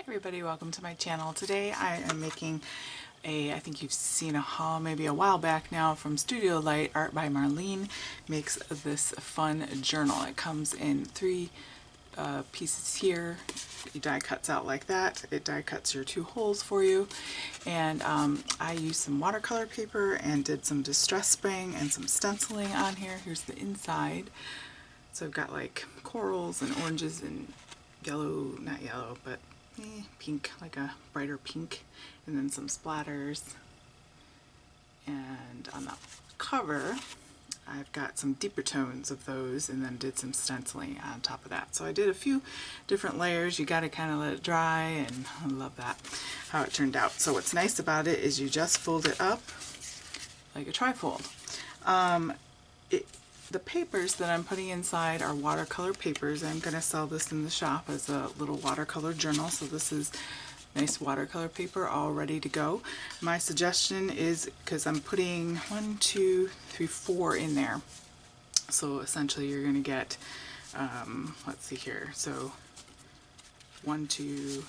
Everybody, welcome to my channel. Today I am making I think you've seen a haul maybe a while back now from Studio Light. Art by Marlene makes this fun journal. It comes in three pieces here. It die cuts out like that. It die cuts your two holes for you. And I used some watercolor paper and did some distress spraying and some stenciling on here. Here's the inside. So I've got like corals and oranges and yellow, not yellow, but pink, like a brighter pink, and then some splatters. And on the cover I've got some deeper tones of those and then did some stenciling on top of that. So I did a few different layers. You got to kind of let it dry, and I love that, how it turned out. So what's nice about it is you just fold it up like a trifold. The papers that I'm putting inside are watercolor papers. I'm going to sell this in the shop as a little watercolor journal. So this is nice watercolor paper all ready to go. My suggestion is, because I'm putting 1, 2, 3, 4 in there. So essentially you're going to get, let's see here. So 1, 2,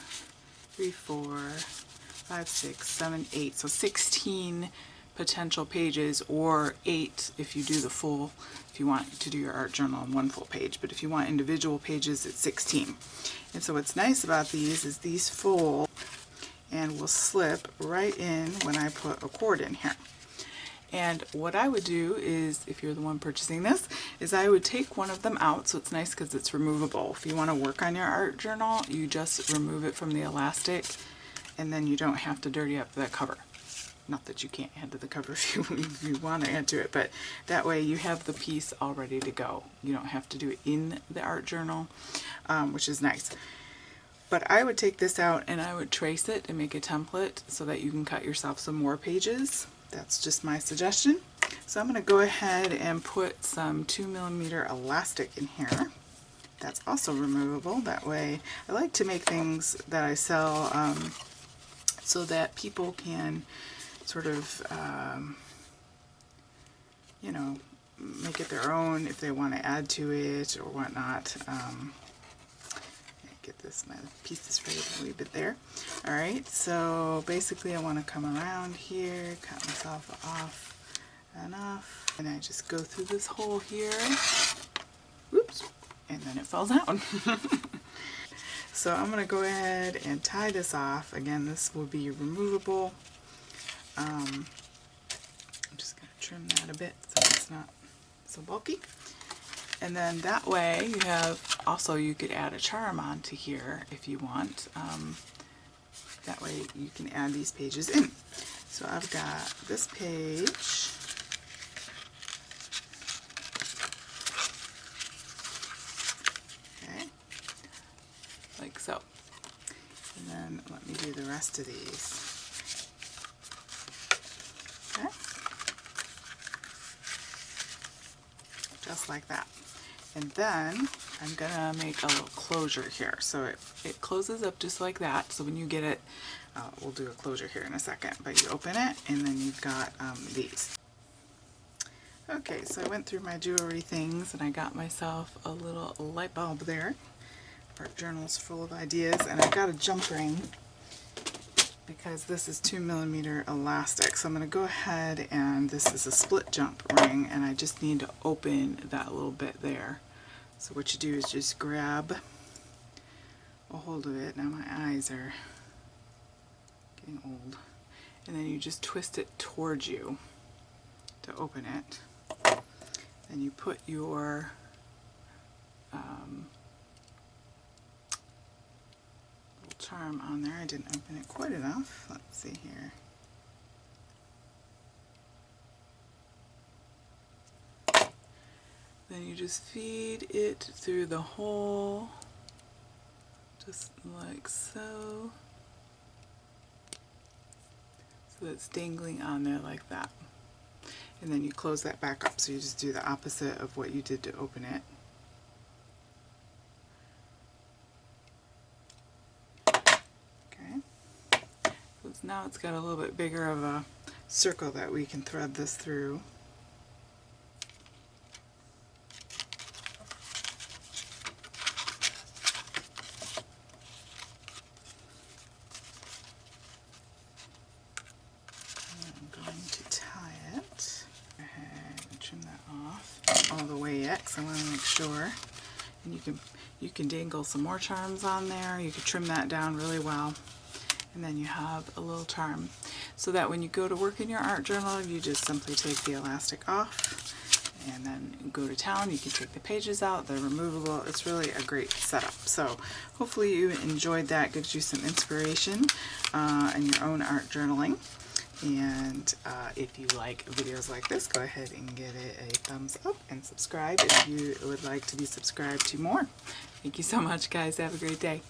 3, 4, 5, 6, 7, 8. So 16 potential pages, or 8 if you do the full, if you want to do your art journal on one full page. But if you want individual pages, it's 16. And so what's nice about these is these fold and will slip right in when I put a cord in here. And what I would do is, if you're the one purchasing this, is I would take one of them out. So it's nice because it's removable. If you want to work on your art journal, you just remove it from the elastic, and then you don't have to dirty up the cover. Not that you can't add to the cover if you want to add to it, but that way you have the piece all ready to go. You don't have to do it in the art journal, which is nice. But I would take this out and I would trace it and make a template so that you can cut yourself some more pages. That's just my suggestion. So I'm going to go ahead and put some 2mm elastic in here. That's also removable. That way, I like to make things that I sell so that people can sort of, you know, make it their own if they want to add to it or whatnot. Get this, my pieces ready to leave it there. Alright, so basically I want to come around here, cut myself off enough, and I just go through this hole here. Whoops, and then it falls out. So I'm going to go ahead and tie this off. Again, this will be removable. I'm just going to trim that a bit so it's not so bulky. And then that way you have, also you could add a charm onto here if you want. That way you can add these pages in. So I've got this page. Okay, like so. And then let me do the rest of these. Okay, just like that. And then I'm gonna make a little closure here. So it closes up just like that. So when you get it, we'll do a closure here in a second, but you open it and then you've got these. Okay, so I went through my jewelry things and I got myself a little light bulb there. Art journal's full of ideas, and I've got a jump ring because this is 2mm elastic. So I'm going to go ahead, and this is a split jump ring, and I just need to open that little bit there. So what you do is just grab a hold of it. Now my eyes are getting old. And then you just twist it towards you to open it. Then you put your charm on there. I didn't open it quite enough. Let's see here. Then you just feed it through the hole, just like so. So it's dangling on there like that. And then you close that back up. So you just do the opposite of what you did to open it. Now it's got a little bit bigger of a circle that we can thread this through. because I want to make sure. And you can dangle some more charms on there. You can trim that down really well. And then you have a little charm. So that when you go to work in your art journal, you just simply take the elastic off and then go to town. You can take the pages out, they're removable. It's really a great setup. So hopefully you enjoyed that, gives you some inspiration in your own art journaling. And if you like videos like this, go ahead and give it a thumbs up and subscribe if you would like to be subscribed to more. Thank you so much, guys. Have a great day.